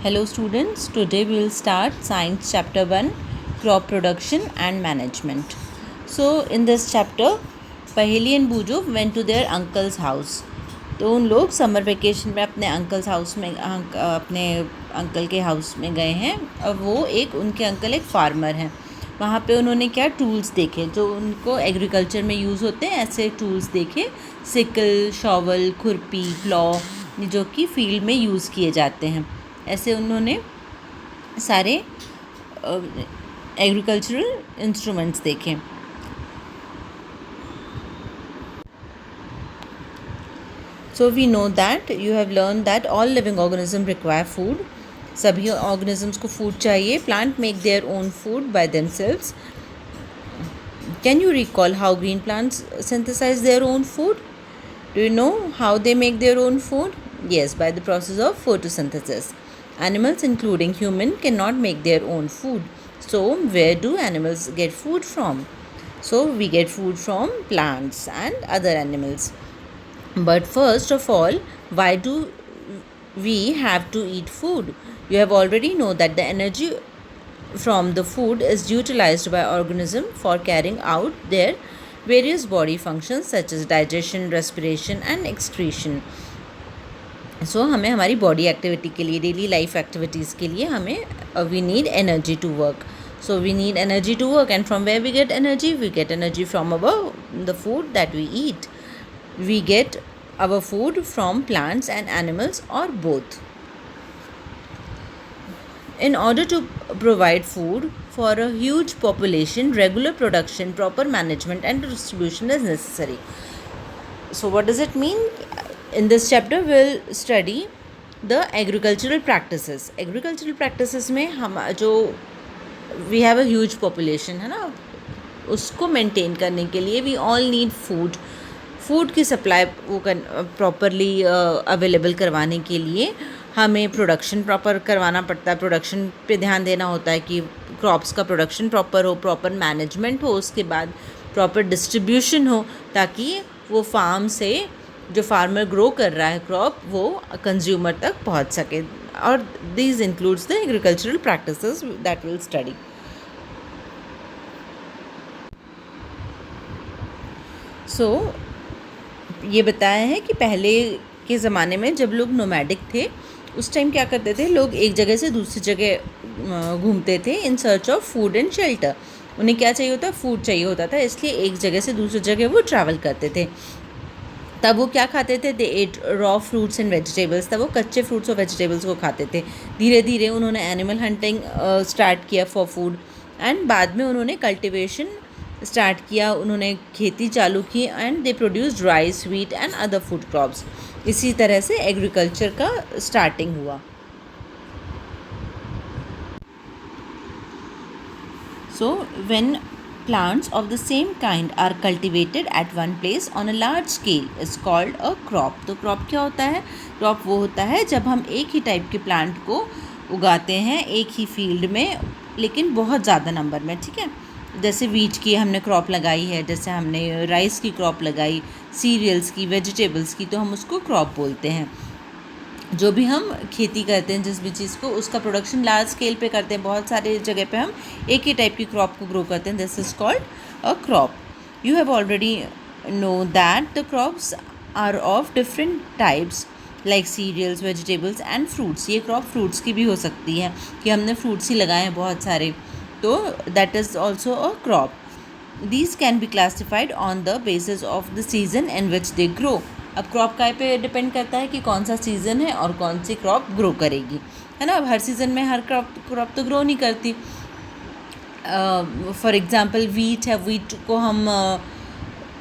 Hello students, today we will start science chapter 1 crop production and management. So in this chapter Paheli and Bujo went to their uncle's house. तो उन लोग summer vacation में अपने uncles house में अपने uncle के house में गए हैं और वो उनके अंकल एक फार्मर हैं. वहाँ पे उन्होंने क्या टूल्स देखे जो उनको एग्रीकल्चर में यूज़ होते हैं. ऐसे टूल्स देखे, सिकल, शॉवल, खुरपी, प्लॉ, जो कि फील्ड में यूज़ किए जाते हैं. ऐसे उन्होंने सारे एग्रीकल्चरल इंस्ट्रूमेंट्स देखे. So we know that you have learned that all living organisms require food. सभी organisms को food चाहिए. Plant make their own food by themselves. Can you recall how green plants synthesize their own food? Do you know how they make their own food? Yes, by the process of photosynthesis. Animals, including human, cannot make their own food. So where do animals get food from? So we get food from plants and other animals. But first of all, why do we have to eat food? You have already know that the energy from the food is utilized by organism for carrying out their various body functions such as digestion, respiration and excretion. So हमें हमारी body activity के लिए, daily life activities के लिए हमें we need energy to work. So we need energy to work, and from where we get energy? We get energy from the food that we eat. We get our food from plants and animals or both. In order to provide food for a huge population, regular production, proper management and distribution is necessary. So what does it mean? In this chapter we'll study the agricultural practices. Agricultural practices में हम जो we have a huge population है ना, उसको maintain करने के लिए we all need food. Food की सप्लाई वो प्रॉपरली अवेलेबल करवाने के लिए हमें प्रोडक्शन प्रॉपर करवाना पड़ता है. प्रोडक्शन पे ध्यान देना होता है कि क्रॉप्स का प्रोडक्शन प्रॉपर हो, प्रॉपर मैनेजमेंट हो, उसके बाद प्रॉपर डिस्ट्रीब्यूशन हो ताकि वो फार्म से जो फार्मर ग्रो कर रहा है क्रॉप वो कंज्यूमर तक पहुंच सके. और these includes the agricultural practices that will study. So ये बताया है कि पहले के ज़माने में जब लोग नोमैडिक थे उस टाइम क्या करते थे, लोग एक जगह से दूसरी जगह घूमते थे in search of food and shelter. उन्हें क्या चाहिए होता, फूड चाहिए होता था, इसलिए एक जगह से दूसरी जगह वो ट्रैवल करते थे. तब वो क्या खाते थे? They ate raw fruits and vegetables. तब वो कच्चे फ्रूट्स और वेजिटेबल्स को खाते थे. धीरे धीरे उन्होंने एनिमल हंटिंग स्टार्ट किया फॉर फूड, एंड बाद में उन्होंने कल्टिवेशन स्टार्ट किया, उन्होंने खेती चालू की, and they produced rice, wheat and other food crops. इसी तरह से एग्रीकल्चर का स्टार्टिंग हुआ. So when plants of the same kind are cultivated at one place on a large scale is called a crop. तो crop क्या होता है? crop वो होता है जब हम एक ही टाइप के प्लांट को उगाते हैं एक ही फील्ड में लेकिन बहुत ज़्यादा नंबर में. ठीक है, जैसे वीट की हमने क्रॉप लगाई है, जैसे हमने राइस की क्रॉप लगाई, सीरियल्स की, वेजिटेबल्स की, तो हम उसको क्रॉप बोलते हैं. जो भी हम खेती करते हैं जिस भी चीज़ को, उसका प्रोडक्शन लार्ज स्केल पे करते हैं, बहुत सारे जगह पे हम एक ही टाइप की क्रॉप को ग्रो करते हैं. This is called a crop. You have already know that the crops are of different types like cereals, vegetables and fruits. ये क्रॉप फ्रूट्स की भी हो सकती है कि हमने फ्रूट्स ही लगाए हैं बहुत सारे, तो that is also a crop. These can be classified on the basis of the season in which they grow. अब क्रॉप काय पे डिपेंड करता है कि कौन सा सीज़न है और कौन सी क्रॉप ग्रो करेगी, है ना. अब हर सीज़न में हर क्रॉप तो ग्रो नहीं करती. फॉर एग्ज़ाम्पल वीट है, वीट को हम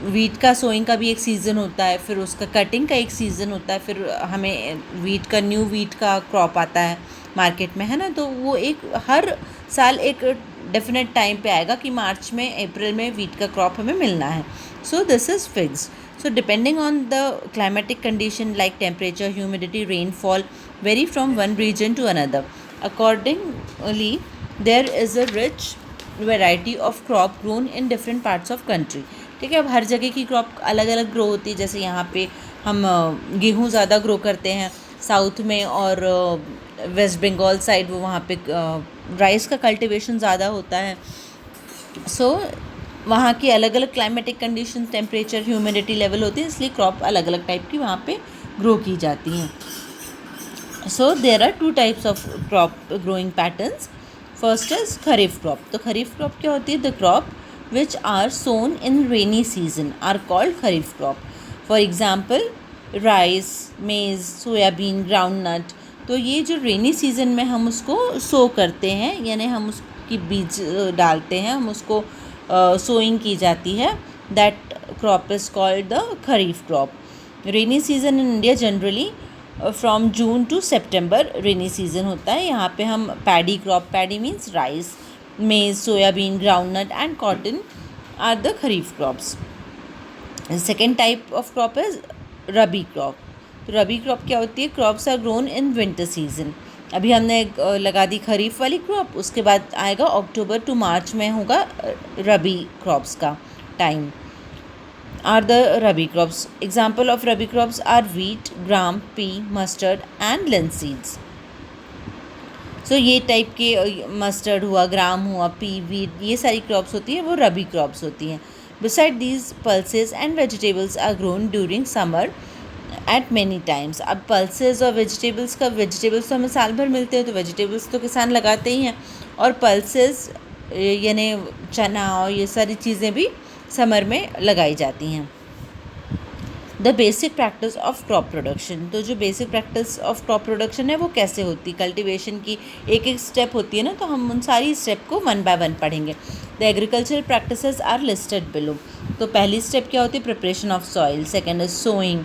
वीट का सोइंग का भी एक सीज़न होता है, फिर उसका कटिंग का एक सीज़न होता है, फिर हमें वीट का न्यू वीट का क्रॉप आता है मार्केट में, है ना. तो वो एक हर साल एक डेफिनेट टाइम पे आएगा कि मार्च में, अप्रैल में वीट का क्रॉप हमें मिलना है. So this is fixed. So depending on the climatic condition like temperature, humidity, rainfall vary from one region to another. Accordingly, there is a rich variety of crop grown in different parts of country. ठीक है, अब हर जगह की crop अलग अलग grow होती है. जैसे यहाँ पे हम गेहूँ ज़्यादा ग्रो करते हैं, साउथ में और वेस्ट बंगाल साइड वो वहाँ पे राइस का कल्टीवेशन ज़्यादा होता है। सो वहाँ की अलग अलग climatic condition, temperature, humidity level होती है, इसलिए क्रॉप अलग अलग टाइप की वहाँ पे ग्रो की जाती हैं। So there are 2 types of crop growing patterns. First is kharif crop. तो खरीफ क्रॉप क्या होती है? The crop which are sown in rainy season are called kharif crop. For example rice, maize, soybean, groundnut. तो ये जो रेनी सीजन में हम उसको सो करते हैं, यानी हम उसकी बीज डालते हैं, हम उसको सोइंग की जाती है, that crop is called the kharif crop. Rainy season in India generally from June to सितंबर रेनी सीजन होता है। यहाँ पे हम paddy crop, paddy means rice, maize, soybean, groundnut and cotton are the kharif crops. Second type of crop is rabi crop. तो rabi crop क्या होती है? Crops are grown in winter season. अभी हमने लगा दी खरीफ वाली क्रॉप, उसके बाद आएगा अक्टूबर टू मार्च में होगा रबी क्रॉप्स का time, are the rabi crops. Example of rabi crops are wheat, gram, pea, mustard and linseeds. So ये टाइप के मस्टर्ड हुआ, ग्राम हुआ, पी, व्हीट, ये सारी क्रॉप्स होती हैं, वो रबी क्रॉप्स होती हैं। Beside these pulses and vegetables are grown during summer at many times. अब पल्सेस और वेजिटेबल्स तो हमें साल भर मिलते हैं, तो वेजिटेबल्स तो किसान लगाते ही हैं, और पल्सेस यानी चना और ये सारी चीज़ें भी समर में लगाई जाती हैं। The basic practice of crop production. तो जो basic practice of crop production है वो कैसे होती है? कल्टीवेशन की एक एक स्टेप होती है ना, तो हम उन सारी स्टेप को 1 by 1 पढ़ेंगे। The agricultural practices are listed below. तो पहली स्टेप क्या होती है? Preparation of soil. Second is sowing,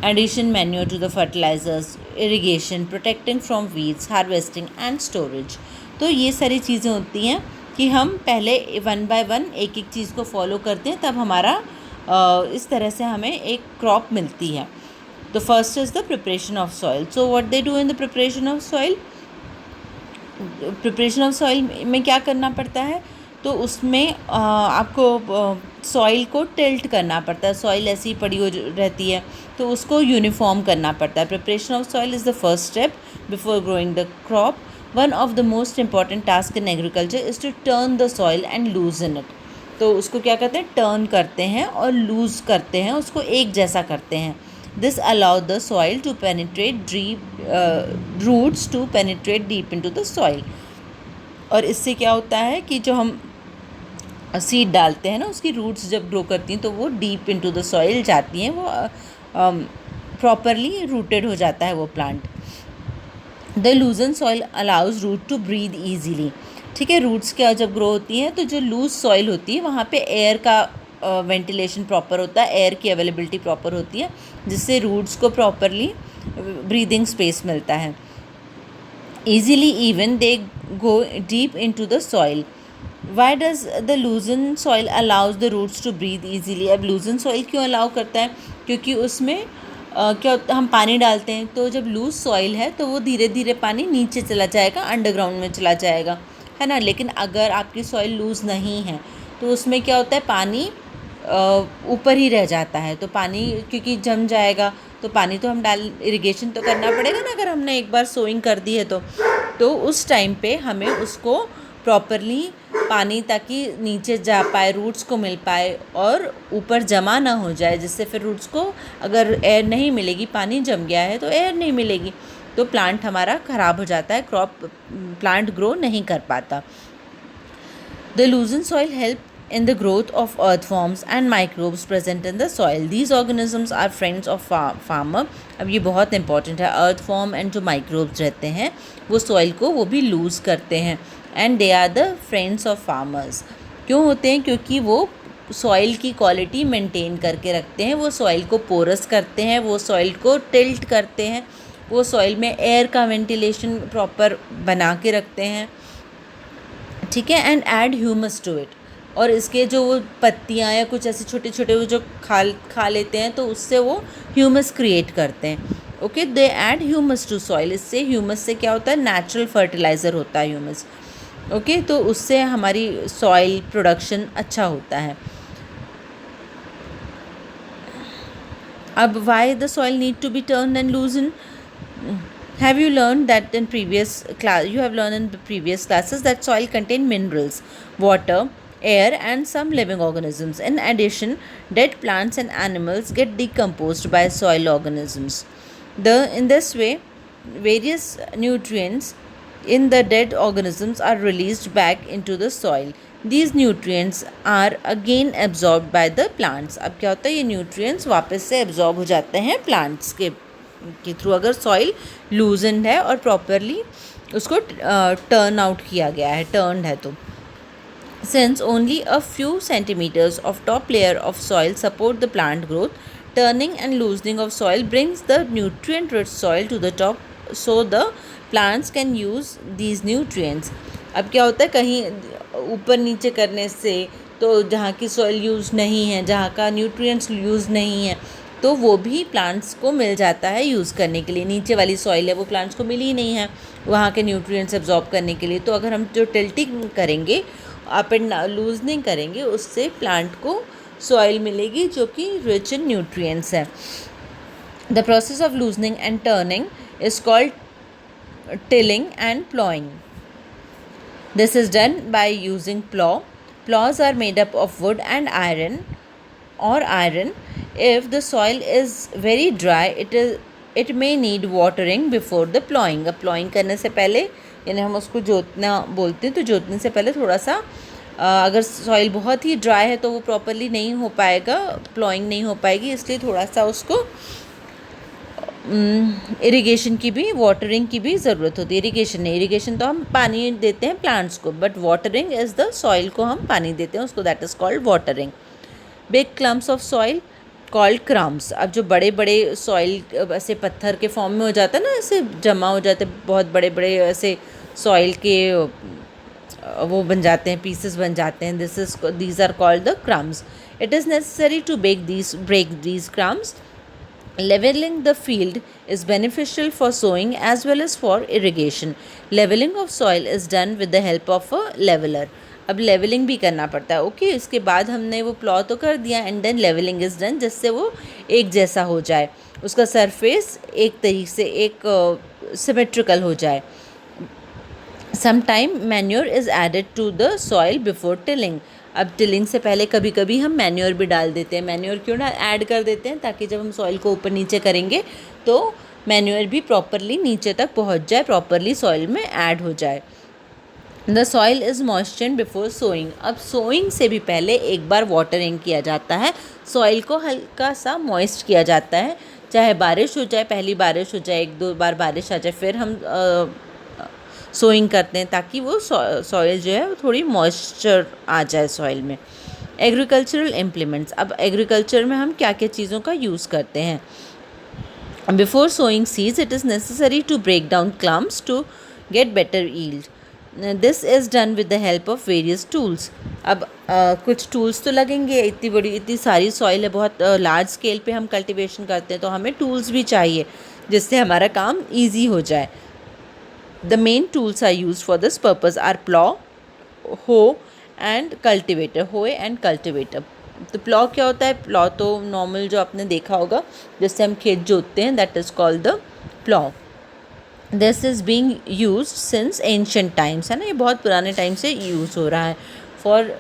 addition manure to the fertilisers, irrigation, protecting from weeds, harvesting and storage. तो ये सारी चीज़ें होती हैं कि हम पहले 1 by 1 एक एक चीज़ को फॉलो करते हैं, तब हमारा इस तरह से हमें एक क्रॉप मिलती है। तो first is the preparation of soil. So what they do in the preparation of soil? Preparation of soil में क्या करना पड़ता है? तो उसमें आपको सॉइल को टिल्ट करना पड़ता है। सॉइल ऐसी ही पड़ी हो रहती है, तो उसको यूनिफॉर्म करना पड़ता है। Preparation of soil is the first step before growing the crop. One of the most important task in agriculture is to turn the soil and loosen it. तो उसको क्या करते हैं? टर्न करते हैं और लूज़ करते हैं, उसको एक जैसा करते हैं। This allow the soil to penetrate deep, roots to penetrate deep into the soil. और इससे क्या होता है कि जो हम सीड डालते हैं ना, उसकी रूट्स जब ग्रो करती हैं तो वो डीप इनटू द सॉइल जाती हैं, वो प्रॉपरली रूटेड हो जाता है वो plant. The loosen soil allows root to breathe easily. ठीक है, रूट्स क्या जब ग्रो होती हैं तो जो लूज सॉइल होती है वहाँ पे एयर का वेंटिलेशन प्रॉपर होता है, एयर की अवेलेबिलिटी प्रॉपर होती है, जिससे रूट्स को प्रॉपरली ब्रीदिंग स्पेस मिलता है। Easily even they go deep into the soil. Why does the loosen soil allows the roots to breathe easily? अब लूजन सॉइल क्यों अलाउ करता है? क्योंकि उसमें क्या हम पानी डालते हैं, तो जब लूज सॉइल है तो वो धीरे धीरे पानी नीचे चला जाएगा, अंडरग्राउंड में चला जाएगा, है ना। लेकिन अगर आपकी सॉइल लूज़ नहीं है तो उसमें क्या होता है? पानी ऊपर ही रह जाता है। तो पानी क्योंकि जम जाएगा, तो पानी तो हम इरिगेशन तो करना पड़ेगा ना, अगर हमने एक बार सोइंग कर दी है तो उस टाइम पे हमें उसको प्रॉपरली पानी, ताकि नीचे जा पाए, रूट्स को मिल पाए और ऊपर जमा ना हो जाए, जिससे फिर रूट्स को अगर एयर नहीं मिलेगी, पानी जम गया है तो एयर नहीं मिलेगी, तो प्लांट हमारा ख़राब हो जाता है, प्लांट ग्रो नहीं कर पाता। The loosen soil help in the growth of earthworms and microbes present in the soil. These organisms are friends of farmer. अब ये बहुत इंपॉर्टेंट है। earthworm and जो microbes रहते हैं वो soil को वो भी लूज़ करते हैं, and they are the friends of farmers. क्यों होते हैं? क्योंकि वो सॉइल की क्वालिटी मेंटेन करके रखते हैं, वो सॉइल को पोरस करते हैं, वो सॉइल को टिल्ट करते हैं, वो सॉइल में एयर का वेंटिलेशन प्रॉपर बना के रखते हैं, ठीक है, and add humus to it. और इसके जो वो पत्तियाँ या कुछ ऐसे छोटे छोटे वो जो खा लेते हैं, तो उससे वो ह्यूमस क्रिएट करते हैं। Okay, they add humus to soil. इससे ह्यूमस से क्या होता है? नेचुरल फर्टिलाइज़र होता है ह्यूमस। ओके, तो उससे हमारी सॉइल प्रोडक्शन अच्छा होता है। अब why the soil need to be turn and loosen? Have you learned that in previous class? You have learned in the previous classes that soil contain minerals, water, air, and some living organisms. In addition, dead plants and animals get decomposed by soil organisms. In this way, various nutrients in the dead organisms are released back into the soil. These nutrients are again absorbed by the plants. अब क्या होता है, ये nutrients वापस से absorb हो जाते हैं plants के थ्रू, अगर सॉइल लूजेंड है और प्रॉपरली उसको टर्न आउट किया गया है, टर्नड है तो. Since only a few centimeters of top layer of soil support the plant growth, turning and loosening of soil brings the nutrient-rich soil to the top, so the plants can use these nutrients. अब क्या होता है, कहीं ऊपर नीचे करने से तो जहाँ की सॉइल यूज़ नहीं है, जहाँ का न्यूट्रिएंट्स यूज़ नहीं है, तो वो भी प्लांट्स को मिल जाता है यूज़ करने के लिए. नीचे वाली सॉइल है वो प्लांट्स को मिली ही नहीं है वहाँ के न्यूट्रिएंट्स एब्जॉर्ब करने के लिए. तो अगर हम जो टिल्टिंग करेंगे, अप एंड लूजनिंग करेंगे, उससे प्लांट को सॉइल मिलेगी जो कि रिच इन न्यूट्रिएंट्स है. The process of loosening and turning is called tilling and ploughing. This is done by using plough. Plows are made up of wood and iron or iron. If the soil is very dry, it may need watering before the plowing. अब ploughing करने से पहले, यानी हम उसको जोतना बोलते हैं, तो जोतने से पहले थोड़ा सा अगर सॉइल बहुत ही ड्राई है तो वो प्रॉपरली नहीं हो पाएगा, प्लॉइंग नहीं हो पाएगी, इसलिए थोड़ा सा उसको इरिगेशन की भी, वाटरिंग की भी ज़रूरत होती है. इरिगेशन तो हम पानी देते हैं प्लांट्स को, but watering is the soil को हम पानी देते हैं उसको, that is called watering. Big clumps of soil called crumbs. अब जो बड़े बड़े सॉइल ऐसे पत्थर के फॉर्म में हो जाता है ना, ऐसे जमा हो जाते, बहुत बड़े बड़े ऐसे सॉइल के वो बन जाते हैं, पीसेस बन जाते हैं. These are called the crumbs. It is necessary to break these crumbs. Leveling the field is beneficial for sowing as well as for irrigation. Leveling of soil is done with the help of a leveler. अब levelling भी करना पड़ता है. Okay, इसके बाद हमने वो plough तो कर दिया and then levelling is done, जिससे वो एक जैसा हो जाए, उसका सरफेस एक तरीके से एक सिमेट्रिकल हो जाए. Sometime manure is added to the soil before tilling. अब टिलिंग से पहले कभी कभी हम मैन्योर भी डाल देते हैं. मैन्योर क्यों ना ऐड कर देते हैं, ताकि जब हम सॉइल को ऊपर नीचे करेंगे तो मैन्योर भी प्रॉपरली नीचे तक पहुंच जाए, प्रॉपरली सॉइल में ऐड हो जाए. The soil is moistured before sowing. अब सोइंग से भी पहले एक बार वाटरिंग किया जाता है, सॉइल को हल्का सा मॉइस्ट किया जाता है. चाहे बारिश हो जाए, पहली बारिश हो जाए, एक दो बार बारिश आ जाए, फिर हम सोइंग करते हैं, ताकि वो सॉइल जो है वो थोड़ी मॉइस्चर आ जाए सॉइल में. Agricultural implements. अब एग्रीकल्चर में हम क्या क्या चीज़ों का यूज़ करते हैं. Before sowing seeds it is necessary to break down clumps to get better yield. This is done with the help of various tools. अब कुछ टूल्स तो लगेंगे, इतनी सारी सॉइल है, बहुत लार्ज स्केल पे हम कल्टिवेशन करते हैं, तो हमें टूल्स भी चाहिए जिससे हमारा काम ईजी हो जाए. The main tools are used for this purpose are plow, hoe and cultivator. hoe and cultivator. तो प्लॉ क्या होता है? प्लॉ तो नॉर्मल जो आपने देखा होगा जिससे हम खेत जोतते हैं, that is called the plough. This is being used since ancient times, है ना, ये बहुत पुराने टाइम से यूज़ हो रहा है फॉर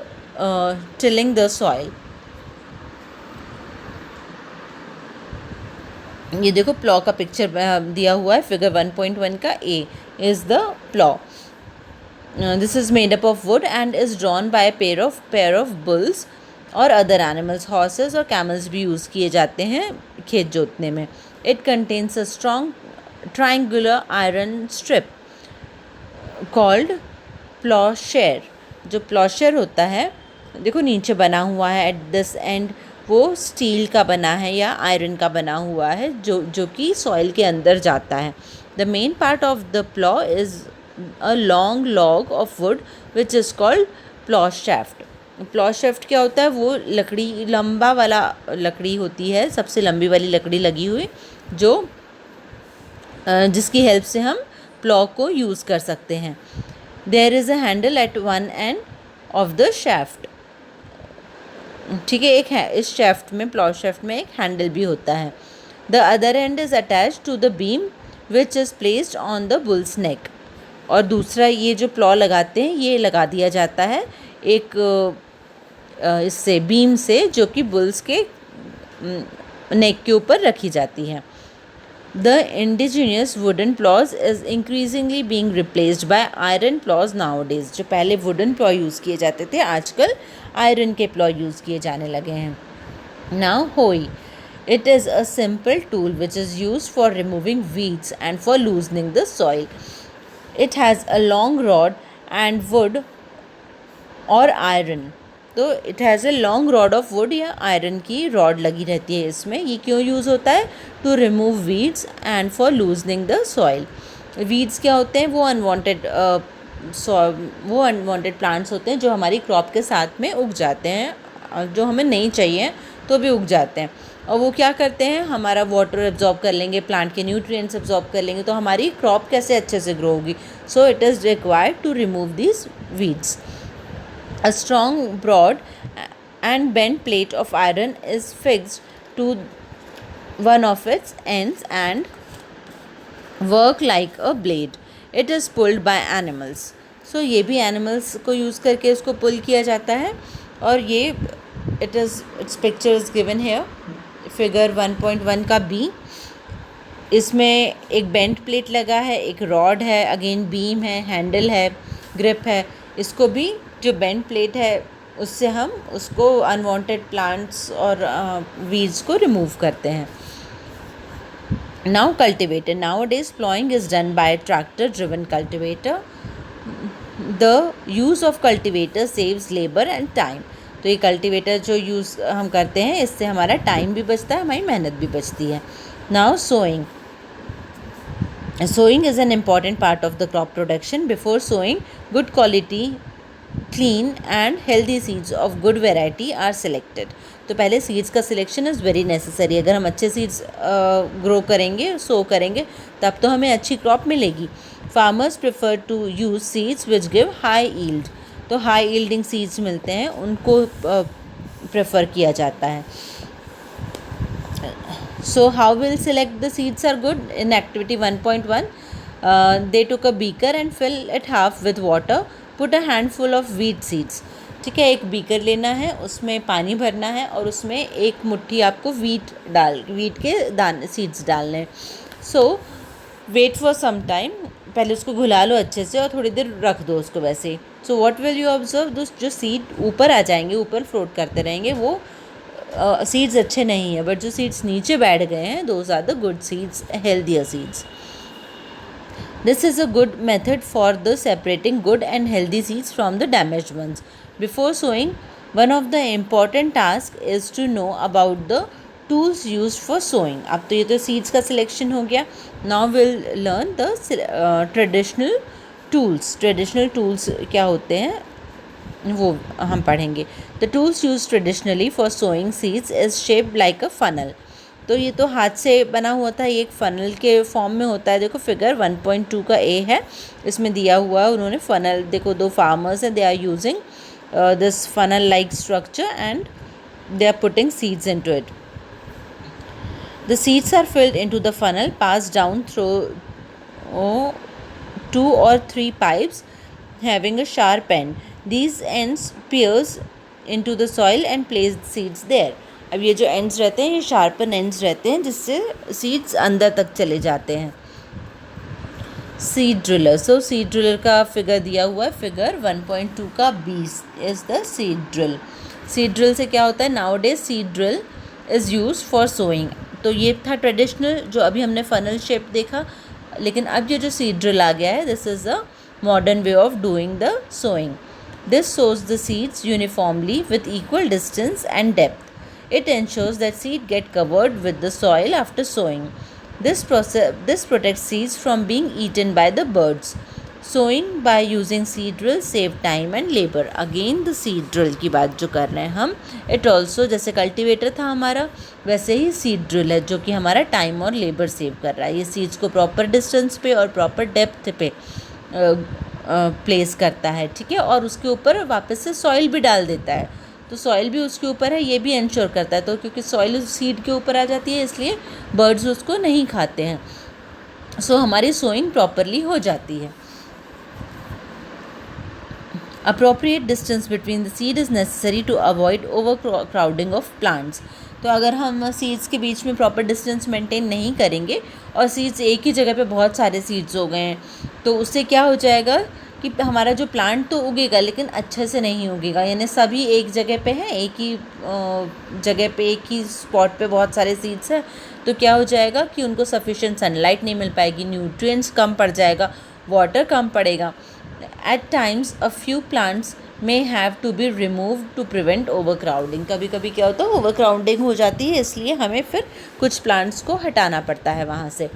टिलिंग द सॉइल. ये देखो प्लॉ का पिक्चर दिया हुआ है फिगर 1.1 का. A is the plough. This is made up of wood and is drawn by pair of bulls और अदर एनिमल्स. हॉर्सेस और कैमल्स भी यूज़ किए जाते हैं खेत जोतने में. It contains a strong triangular iron strip called ploughshare. जो प्लॉशेयर होता है, देखो नीचे बना हुआ है एट दिस एंड, वो स्टील का बना है या आयरन का बना हुआ है जो कि सॉइल के अंदर जाता है. The main part of the plough is a long log of would which is called plough shaft. Plough shaft क्या होता है? वो लकड़ी, लंबा वाला लकड़ी होती है, सबसे लंबी वाली लकड़ी लगी हुई, जो जिसकी हेल्प से हम प्लॉ को यूज़ कर सकते हैं. There is a handle at one end of the shaft. ठीक है, एक है इस शेफ्ट में, प्लॉ शेफ्ट में एक हैंडल भी होता है. The other end is attach to the beam which is placed on the bulls neck. और दूसरा ये जो प्लॉ लगाते हैं ये लगा दिया जाता है एक इससे बीम से, जो कि बुल्स के नेक के ऊपर रखी जाती है। The indigenous wooden plows is increasingly being replaced by iron plows nowadays। जो पहले wooden plow यूज़ किए जाते थे, आजकल iron के plow यूज़ किए जाने लगे हैं। Now hoe, it is a simple tool which is used for removing weeds and for loosening the soil. It has a long rod and wood or iron। तो it has a long rod of wood या iron की rod लगी रहती है इसमें। ये क्यों use होता है? To remove weeds and for loosening the soil. Weeds क्या होते हैं? वो अनवांटेड प्लांट्स होते हैं जो हमारी क्रॉप के साथ में उग जाते हैं, जो हमें नहीं चाहिए तो भी उग जाते हैं। और वो क्या करते हैं? हमारा वाटर एब्जॉर्ब कर लेंगे, प्लांट के न्यूट्रिएंट्स एब्जॉर्ब कर लेंगे, तो हमारी क्रॉप कैसे अच्छे से ग्रो होगी। So it is required to remove these weeds. A strong, broad and bent plate of iron is fixed to one of its ends and work like a blade. It is pulled by animals. So ये भी animals को use करके इसको pull किया जाता है। और ये its picture is given here, figure 1.1 का B। इसमें एक बेंट प्लेट लगा है, एक रॉड है, अगेन बीम है, हैंडल है, ग्रिप है। इसको भी जो बेंट प्लेट है उससे हम उसको अनवांटेड प्लांट्स और वीड्स को रिमूव करते हैं। Now cultivator, now days ploughing is done by tractor driven cultivator. The use of cultivator saves labour and time. तो ये कल्टिवेटर जो यूज़ हम करते हैं इससे हमारा टाइम भी बचता है, हमारी मेहनत भी बचती है। Now sowing, sowing is an important part of the crop production. Before sowing, good quality, clean and healthy seeds of good variety are selected। तो पहले सीड्स का सिलेक्शन इज़ वेरी नेसेसरी। अगर हम अच्छे सीड्स ग्रो करेंगे, सो करेंगे, तब तो हमें अच्छी क्रॉप मिलेगी। Farmers prefer to use seeds which give high yield. तो हाई यील्डिंग सीड्स मिलते हैं, उनको प्रेफर किया जाता है। So how will select the seeds are good? In activity 1.1, they took a beaker and fill it half with water. Put a handful of wheat seeds। ठीक है, एक बीकर लेना है, उसमें पानी भरना है और उसमें एक मुट्ठी आपको वीट के दाने सीड्स डालने हैं। सो वेट फॉर सम टाइम, पहले उसको घुला लो अच्छे से और थोड़ी देर रख दो उसको वैसे। So what will you observe? जो सीड ऊपर आ जाएंगे, ऊपर फ्लोट करते रहेंगे, वो सीड्स अच्छे नहीं है। बट जो सीड्स नीचे बैठ गए हैं, those are the good seeds, healthier seeds. This is a good method for the separating good and healthy seeds from the damaged ones. Before sowing, one of the important task is to know about the tools use for sowing. अब तो ये तो seeds का selection हो गया। Now will learn the traditional tools. Traditional tools क्या होते हैं वो हम पढ़ेंगे। The tools use traditionally for sowing seeds is shaped like a funnel. तो ये तो हाथ से बना हुआ था, ये एक फनल के फॉर्म में होता है। देखो फिगर 1.2 का ए है, इसमें दिया हुआ है उन्होंने फनल। देखो दो फार्मर्स हैं, they are using this funnel like structure and they are putting seeds into it. The seeds are filled into the funnel, passed down through 2 or 3 pipes having a sharp end. These ends pierce into the soil and place seeds there. अब ये जो ends रहते हैं, ये sharpen ends रहते हैं जिससे seeds अंदर तक चले जाते हैं। Seed driller, so seed driller का फिगर दिया हुआ है, फिगर 1.2 का 20 is the seed drill. Seed drill से क्या होता है? Nowadays seed drill is use for sowing. तो ये था ट्रेडिशनल जो अभी हमने फनल शेप देखा, लेकिन अब ये जो सीड ड्रिल आ गया है, this is the modern way of doing the sowing. This sows the seeds uniformly with equal distance and depth. It ensures that seed get covered with the soil after sowing. This protects seeds from being eaten by the birds. Sowing by using seed drill save time and labor. Again the seed drill की बात जो कर रहे हैं हम, it also जैसे cultivator था हमारा, वैसे ही सीड ड्रिल है जो कि हमारा टाइम और लेबर सेव कर रहा है। ये सीड्स को प्रॉपर डिस्टेंस पे और प्रॉपर डेप्थ पे प्लेस करता है, ठीक है, और उसके ऊपर वापस से सॉइल भी डाल देता है। तो सॉइल भी उसके ऊपर है, ये भी इंश्योर करता है। तो क्योंकि सॉइल सीड के ऊपर आ जाती है, इसलिए बर्ड्स उसको नहीं खाते हैं। सो हमारी सोइंग प्रॉपरली हो जाती है। Appropriate distance between the seed is necessary to avoid overcrowding of plants। तो अगर हम सीड्स के बीच में प्रॉपर डिस्टेंस मेंटेन नहीं करेंगे और सीड्स एक ही जगह पे बहुत सारे सीड्स हो गए हैं, तो उससे क्या हो जाएगा कि हमारा जो प्लांट तो उगेगा लेकिन अच्छे से नहीं उगेगा। यानी सभी एक जगह पे हैं, एक ही जगह पे, एक ही स्पॉट पे बहुत सारे सीड्स हैं, तो क्या हो जाएगा कि उनको सफिशिएंट सनलाइट नहीं मिल पाएगी, न्यूट्रिएंट्स कम पड़ जाएगा, वाटर कम पड़ेगा। At times a few plants may have to be removed to prevent overcrowding। कभी कभी क्या होता है, ओवरक्राउडिंग हो जाती है, इसलिए हमें फिर कुछ प्लांट्स को हटाना पड़ता है वहाँ से।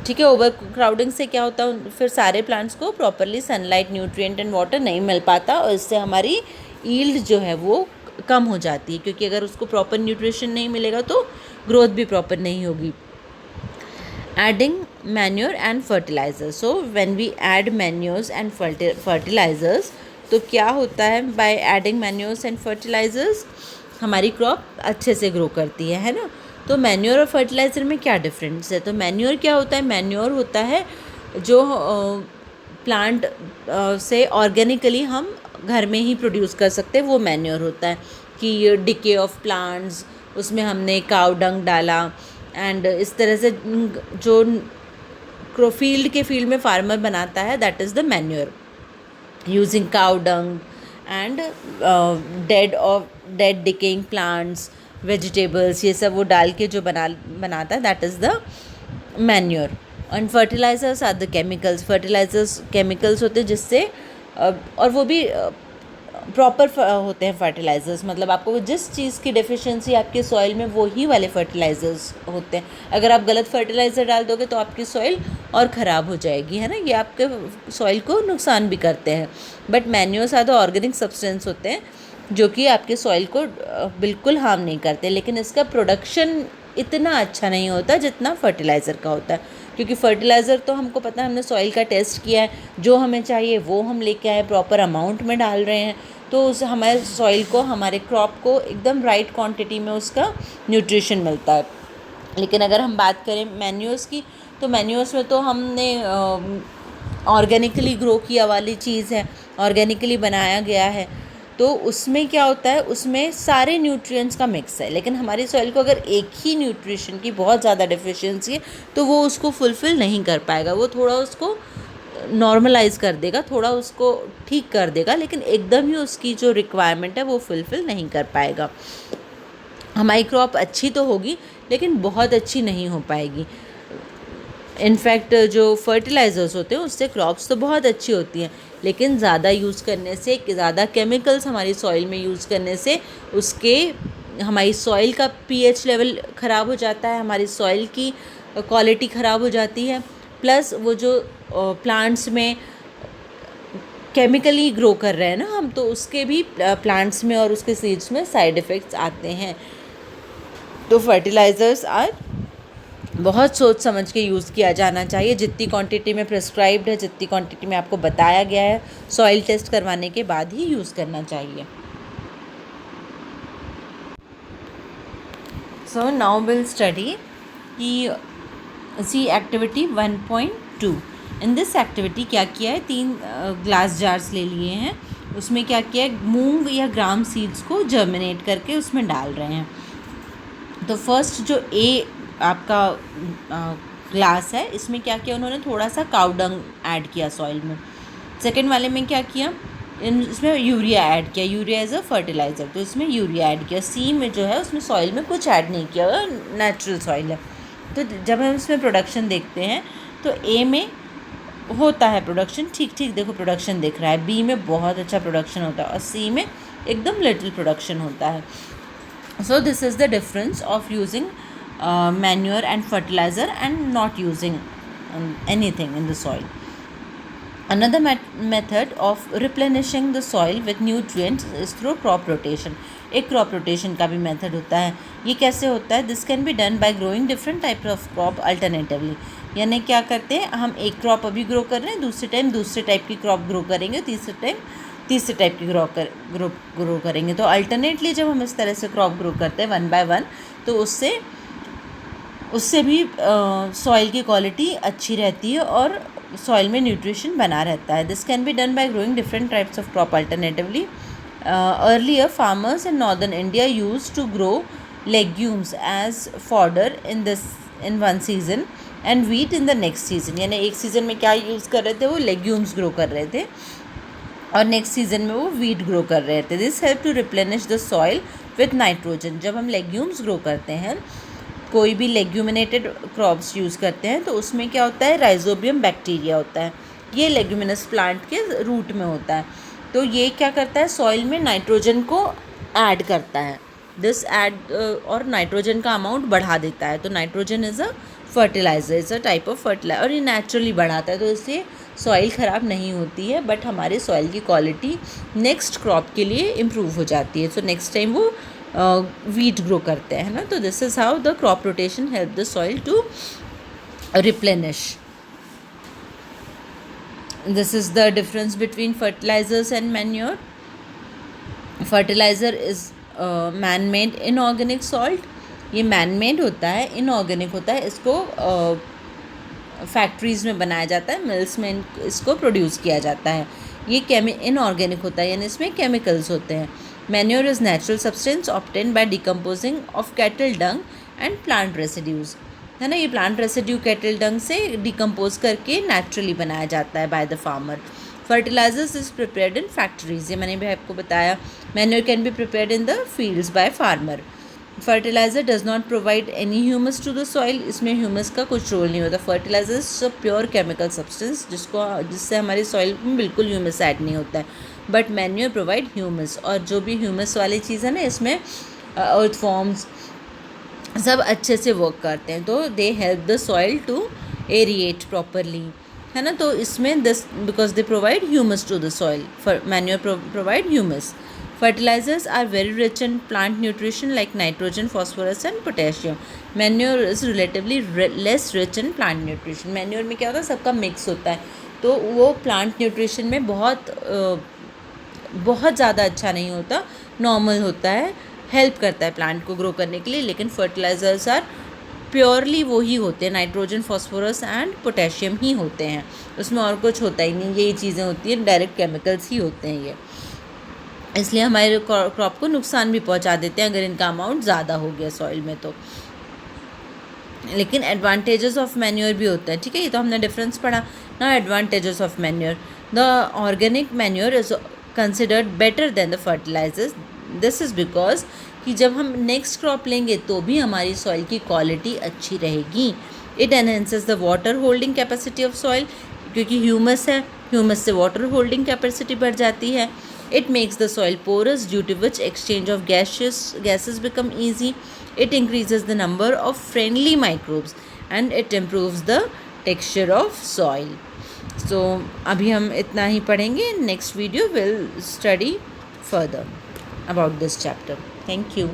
ठीक है, ओवर क्राउडिंग से क्या होता है, फिर सारे प्लांट्स को properly sunlight, nutrient and water नहीं मिल पाता और इससे हमारी ईल्ड जो है वो कम हो जाती है, क्योंकि अगर उसको प्रॉपर न्यूट्रिशन नहीं मिलेगा तो ग्रोथ भी प्रॉपर नहीं होगी। Adding manure and fertilizers। So when we add manures and fertilizers, तो क्या होता है, by adding manures and fertilizers हमारी क्रॉप अच्छे से ग्रो करती है ना। तो मैन्योर और फर्टिलाइज़र में क्या डिफरेंस है? तो मैन्योर क्या होता है, मैन्योर होता है जो प्लांट से ऑर्गेनिकली हम घर में ही प्रोड्यूस कर सकते हैं, वो मैन्योर होता है कि डिके ऑफ प्लांट्स, उसमें हमने काउ डंग डाला एंड इस तरह से जो फील्ड में फार्मर बनाता है, that is the manure using cow dung and dead decaying plants, vegetables, ये सब वो डाल के जो बनाता है, that is the manure. And fertilisers are the chemicals. Fertilisers chemicals होते हैं जिससे और वो भी प्रॉपर होते हैं फर्टिलाइज़र्स, मतलब आपको जिस चीज़ की डेफिशिएंसी आपके सॉइल में, वो ही वाले फर्टिलाइज़र्स होते हैं। अगर आप गलत फर्टिलाइज़र डाल दोगे तो आपकी सॉइल और ख़राब हो जाएगी, है ना, ये आपके सॉइल को नुकसान भी करते हैं। But manures are the organic substance होते हैं जो कि आपके सॉइल को बिल्कुल हार्म नहीं करते, लेकिन इसका प्रोडक्शन इतना अच्छा नहीं होता जितना फर्टिलाइज़र का होता है, क्योंकि फर्टिलाइज़र तो हमको पता है, हमने सॉइल का टेस्ट किया है, जो हमें चाहिए वो हम लेके आए, प्रॉपर अमाउंट में डाल रहे हैं, तो उस हमारे सॉइल को, हमारे क्रॉप को एकदम राइट क्वांटिटी में उसका न्यूट्रिशन मिलता है। लेकिन अगर हम बात करें मैन्योर्स की, तो मैन्योर्स में तो हमने ऑर्गेनिकली ग्रो किया वाली चीज़ है, ऑर्गेनिकली बनाया गया है, तो उसमें क्या होता है, उसमें सारे न्यूट्रिएंट्स का मिक्स है। लेकिन हमारी सॉइल को अगर एक ही न्यूट्रिशन की बहुत ज़्यादा डेफिशिएंसी है तो वो उसको फुलफ़िल नहीं कर पाएगा, वो थोड़ा उसको नॉर्मलाइज़ कर देगा, थोड़ा उसको ठीक कर देगा, लेकिन एकदम ही उसकी जो रिक्वायरमेंट है वो फुलफ़िल नहीं कर पाएगा। हमारी क्रॉप अच्छी तो होगी लेकिन बहुत अच्छी नहीं हो पाएगी। इनफैक्ट जो फर्टिलाइज़र्स होते हैं उससे क्रॉप्स तो बहुत अच्छी होती हैं, लेकिन ज़्यादा यूज़ करने से, ज़्यादा केमिकल्स हमारी सॉइल में यूज़ करने से उसके हमारी सॉइल का पीएच लेवल ख़राब हो जाता है, हमारी सॉइल की क्वालिटी ख़राब हो जाती है, प्लस वो जो प्लांट्स में केमिकली ग्रो कर रहे हैं ना हम, तो उसके भी प्लांट्स में और उसके सीड्स में साइड इफ़ेक्ट्स आते हैं। तो फर्टिलाइज़र्स आर बहुत सोच समझ के यूज़ किया जाना चाहिए, जितनी क्वांटिटी में प्रिस्क्राइब्ड है, जितनी क्वांटिटी में आपको बताया गया है, सॉइल टेस्ट करवाने के बाद ही यूज़ करना चाहिए। सो नाउ विल स्टडी कि सी एक्टिविटी 1.2। इन दिस एक्टिविटी क्या किया है, 3 ग्लास जार्स ले लिए हैं, उसमें क्या किया है, मूंग या ग्राम सीड्स को जर्मिनेट करके उसमें डाल रहे हैं। तो फर्स्ट जो ए आपका ग्लास है, इसमें क्या किया उन्होंने, थोड़ा सा काउ डंग ऐड किया सॉइल में। सेकंड वाले में क्या किया, इसमें यूरिया ऐड किया, यूरिया एज अ फर्टिलाइज़र, तो इसमें यूरिया ऐड किया। सी में जो है उसमें सॉइल में कुछ ऐड नहीं किया, नेचुरल सॉइल है। तो जब हम इसमें प्रोडक्शन देखते हैं तो ए में होता है प्रोडक्शन ठीक ठीक, देखो प्रोडक्शन दिख रहा है, बी में बहुत अच्छा प्रोडक्शन होता है और सी में एकदम लिटिल प्रोडक्शन होता है। So this is the difference of using manure and fertilizer and not using anything in the soil. Another method of replenishing the soil with nutrients is through crop rotation। एक crop rotation का भी method होता है। ये कैसे होता है, this can be done by growing different type of crop alternatively. यानी क्या करते हैं, हम एक क्रॉप अभी ग्रो कर रहे हैं, दूसरे टाइम दूसरे टाइप की क्रॉप ग्रो करेंगे, तीसरे टाइम तीसरे टाइप की ग्रो करेंगे। तो अल्टरनेटली जब हम इस तरह से क्रॉप ग्रो करते हैं 1 by 1, तो उससे उससे भी सॉइल की क्वालिटी अच्छी रहती है और सॉइल में न्यूट्रिशन बना रहता है. This can be done by growing different types of crop alternatively. Earlier farmers in northern India used to grow legumes as fodder in one season and wheat in the next season. यानी एक season में क्या use कर रहे थे, वो legumes grow कर रहे थे और नेक्स्ट सीज़न में वो वीट ग्रो कर रहे थे. This help to replenish the soil with nitrogen. जब हम लेग्यूम्स ग्रो करते हैं, कोई भी लेग्यूमिनेटेड क्रॉप्स यूज़ करते हैं, तो उसमें क्या होता है, राइजोबियम बैक्टीरिया होता है. ये लेग्यूमिनस प्लांट के रूट में होता है. तो ये क्या करता है, सॉइल में नाइट्रोजन को ऐड करता है. दिस ऐड और नाइट्रोजन का अमाउंट बढ़ा देता है. तो nitrogen is a fertiliser, is a type of fertiliser और ये नेचुरली बढ़ाता है. तो इससे सॉइल ख़राब नहीं होती है, बट हमारे सॉइल की क्वालिटी नेक्स्ट क्रॉप के लिए इम्प्रूव हो जाती है. सो नेक्स्ट टाइम वो वीट ग्रो करते हैं ना. तो this is how the crop rotation help the soil to replenish. This is the difference between fertilizers and manure. Fertilizer is man-made inorganic salt. ये man-made होता है, inorganic होता है. इसको फैक्ट्रीज़ में बनाया जाता है, मिल्स में इसको प्रोड्यूस किया जाता है. ये इनऑर्गेनिक होता है, यानी इसमें केमिकल्स होते हैं. Manure is natural substance obtained by decomposing of cattle Dang and plant residues. है ना, ये प्लांट रेसिड्यू कैटल डंग से डिकम्पोज करके नेचुरली बनाया जाता है by the farmer. Fertilisers is prepared in factories, ये मैंने भी आपको बताया. Manure can be prepared in the fields by farmer. Fertiliser does not provide any humus to the soil. इसमें ह्यूमस का कुछ रोल नहीं होता. Fertiliser is a pure chemical substance जिससे हमारी सॉइल में बिल्कुल ह्यूमस ऐड नहीं होता है. बट मैन्योर प्रोवाइड ह्यूमस, और जो भी ह्यूमस वाली चीज़ है ना, इसमें अर्थ फॉर्म्स सब अच्छे से वर्क करते हैं. तो they help the soil to aerate properly, है ना. तो इसमें this because they provide humus to the soil. Manure provide humus. Fertilizers are very rich in plant nutrition like nitrogen, phosphorus and potassium. Manure is relatively less rich in plant nutrition. Manure में क्या होता है, सबका mix होता है, तो वो plant nutrition में बहुत ज़्यादा अच्छा नहीं होता, नॉर्मल होता है, हेल्प करता है प्लांट को ग्रो करने के लिए. लेकिन फर्टिलाइजर्स आर प्योरली वो ही होते हैं, नाइट्रोजन, फॉस्फोरस एंड पोटेशियम ही होते हैं. उसमें और कुछ होता ही नहीं, यही चीज़ें होती हैं, डायरेक्ट केमिकल्स ही होते हैं ये. इसलिए हमारे क्रॉप को नुकसान भी पहुंचा देते हैं अगर इनका अमाउंट ज़्यादा हो गया सॉइल में तो. लेकिन एडवांटेजेस ऑफ मैन्योर भी होता है. ठीक है, ये तो हमने डिफरेंस पढ़ा ना. Advantages of manure: the organic manure is considered better than the fertilisers. This is because कि जब हम नेक्स्ट क्रॉप लेंगे तो भी हमारी सॉइल की क्वालिटी अच्छी रहेगी. It enhances the water holding capacity of soil, क्योंकि ह्यूमस है, ह्यूमस से वाटर होल्डिंग कैपेसिटी बढ़ जाती है. It makes the soil porous, due to which exchange of gases become easy. It increases the number of friendly microbes and it improves the texture of soil. So अभी हम इतना ही पढ़ेंगे. Next video will study further about this chapter. Thank you.